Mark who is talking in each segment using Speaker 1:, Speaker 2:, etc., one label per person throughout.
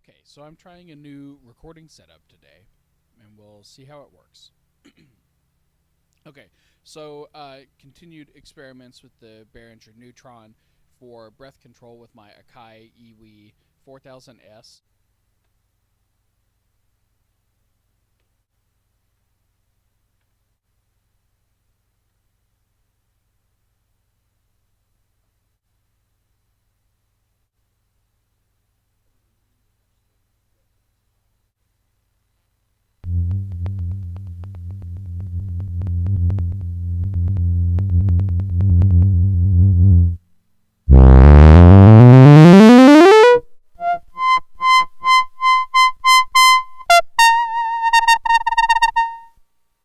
Speaker 1: Okay, so I'm trying a new recording setup today, and we'll see how it works. Okay, so continued experiments with the Behringer Neutron for breath control with my Akai EWI 4000S.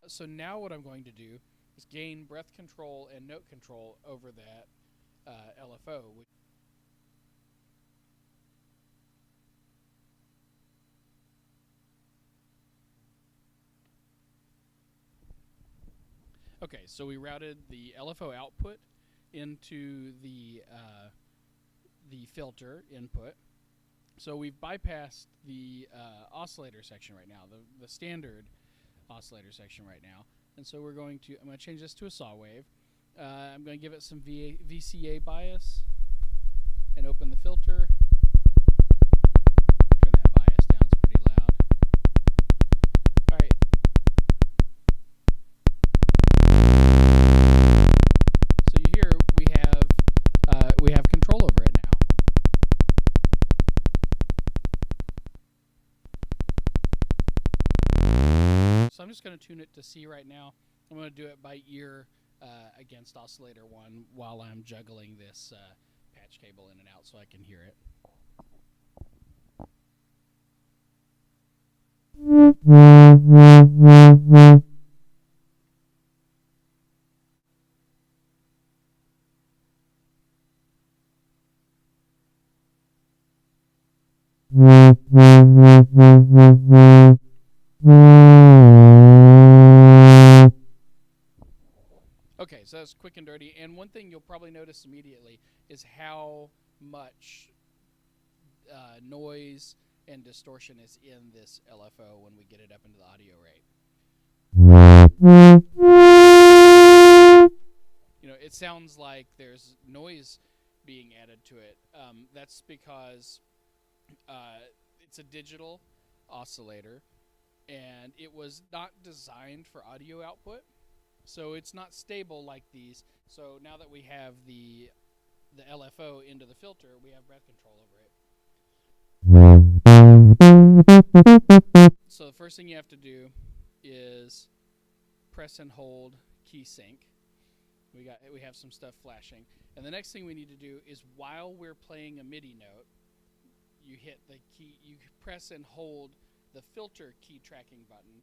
Speaker 1: So now what I'm going to do is gain breath control and note control over that LFO. Okay, so we routed the LFO output into the filter input. So we've bypassed the oscillator section right now, the standard oscillator section right now. And so I'm going to change this to a saw wave. I'm going to give it some VCA bias and open the filter. Turn that bias down, it's pretty loud. All right. So you hear we have control over it now. So I'm just going to tune it to C right now. I'm going to do it by ear against oscillator 1 while I'm juggling this patch cable in and out so I can hear it. Okay, so that's quick and dirty. And one thing you'll probably notice immediately is how much noise and distortion is in this LFO when we get it up into the audio rate. You know, it sounds like there's noise being added to it. That's because it's a digital oscillator, and it was not designed for audio output. So it's not stable like these. So now that we have the LFO into the filter, we have breath control over it. So the first thing you have to do is press and hold key sync. We have some stuff flashing. And the next thing we need to do is while we're playing a MIDI note, you hit the key, you press and hold the filter key tracking button.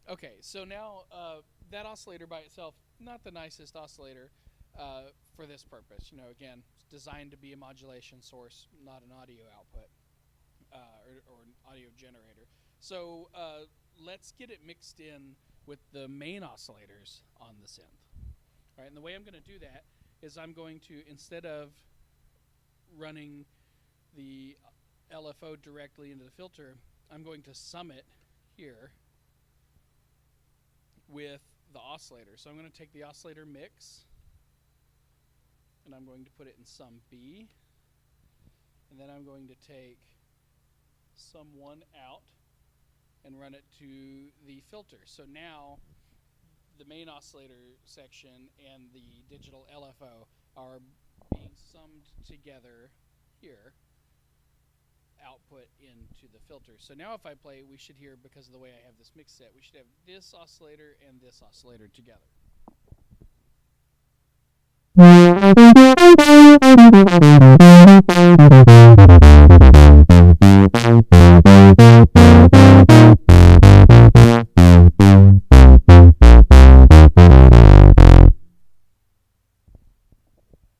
Speaker 1: Okay, so now that oscillator by itself, not the nicest oscillator for this purpose. You know, again, it's designed to be a modulation source, not an audio output or an audio generator. So let's get it mixed in with the main oscillators on the synth. All right, and the way I'm going to do that is I'm going to, instead of running the LFO directly into the filter, I'm going to sum it here with the oscillator. So I'm going to take the oscillator mix, and I'm going to put it in sum B, and then I'm going to take sum 1 out and run it to the filter. So now the main oscillator section and the digital LFO are being summed together here, output into the filter. So now if I play, we should hear, because of the way I have this mix set, we should have this oscillator and this oscillator together.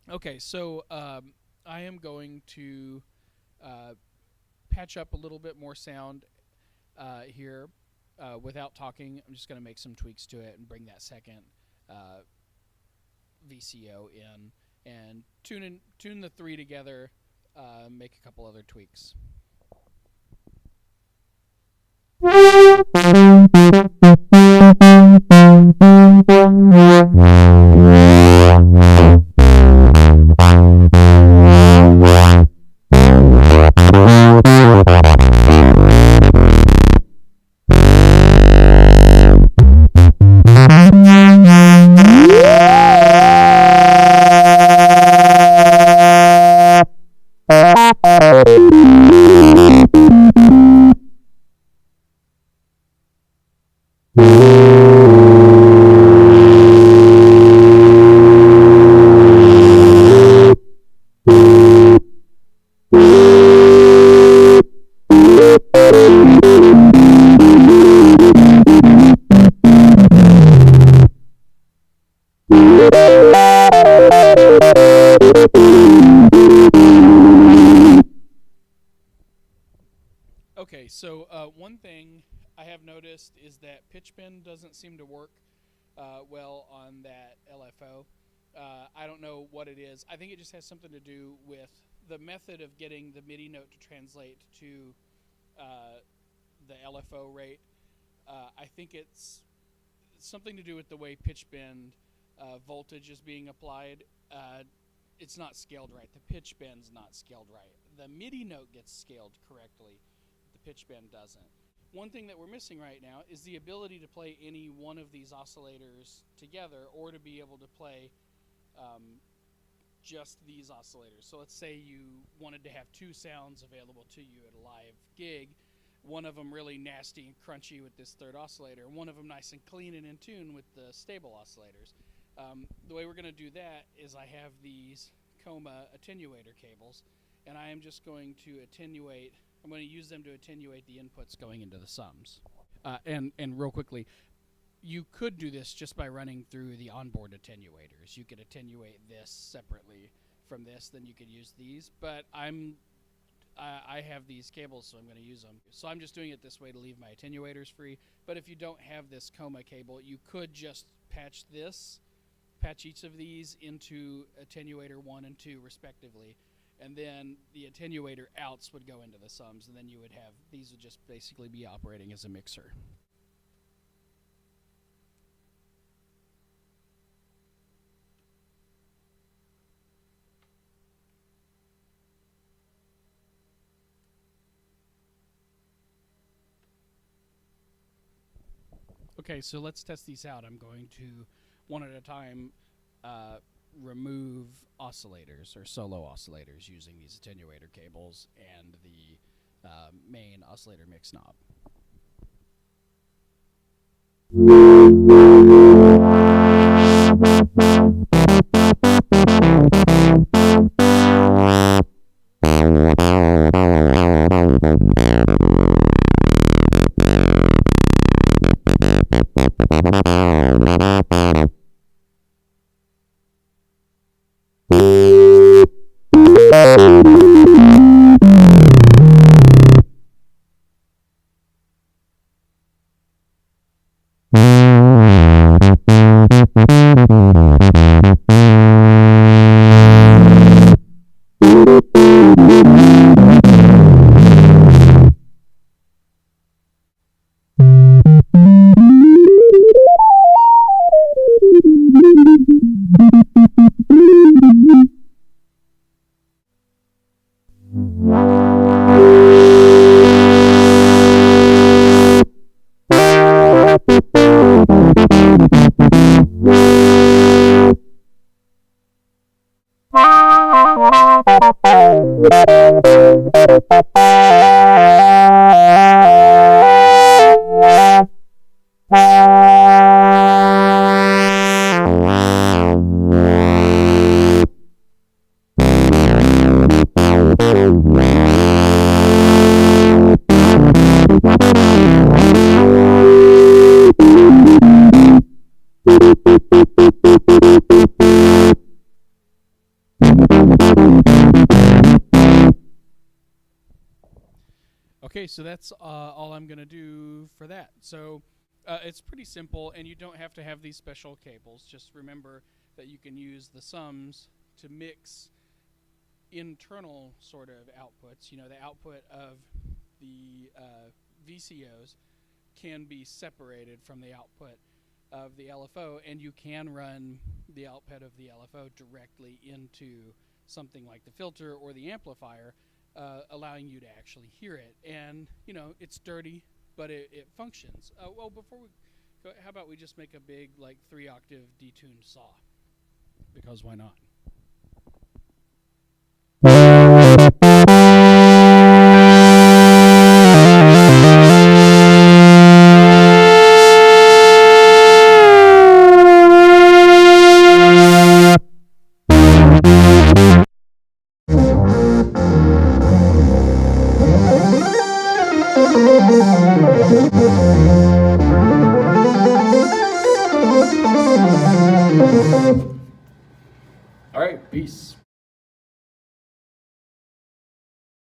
Speaker 1: Okay, so I am going to patch up a little bit more sound here without talking. I'm just going to make some tweaks to it and bring that second VCO in and tune the three together, make a couple other tweaks. Okay, so one thing I have noticed is that pitch bend doesn't seem to work well on that LFO. I don't know what it is. I think it just has something to do with the method of getting the MIDI note to translate to the LFO rate. I think it's something to do with the way pitch bend voltage is being applied. It's not scaled right. The pitch bend's not scaled right. The MIDI note gets scaled correctly. The pitch bend doesn't. One thing that we're missing right now is the ability to play any one of these oscillators together, or to be able to play just these oscillators. So let's say you wanted to have two sounds available to you at a live gig, one of them really nasty and crunchy with this third oscillator, and one of them nice and clean and in tune with the stable oscillators. The way we're going to do that is I have these coma attenuator cables, and I am just going to attenuate. I'm going to use them to attenuate the inputs going into the sums. And real quickly, you could do this just by running through the onboard attenuators. You could attenuate this separately from this, then you could use these. But I have these cables, so I'm going to use them. So I'm just doing it this way to leave my attenuators free. But if you don't have this coma cable, you could just patch each of these into attenuator 1 and 2 respectively. And then the attenuator outs would go into the sums, and then you would have, these would just basically be operating as a mixer. Okay, so let's test these out. I'm going to, one at a time, remove oscillators or solo oscillators using these attenuator cables and the main oscillator mix knob. Okay, so that's all I'm going to do for that. So it's pretty simple, and you don't have to have these special cables. Just remember that you can use the sums to mix internal sort of outputs. You know, the output of the VCOs can be separated from the output of the LFO, and you can run the output of the LFO directly into something like the filter or the amplifier, allowing you to actually hear it. And, you know, it's dirty, but it functions. Well, before we go, how about we just make a big, like, 3-octave detuned saw? Because why not? All right, peace.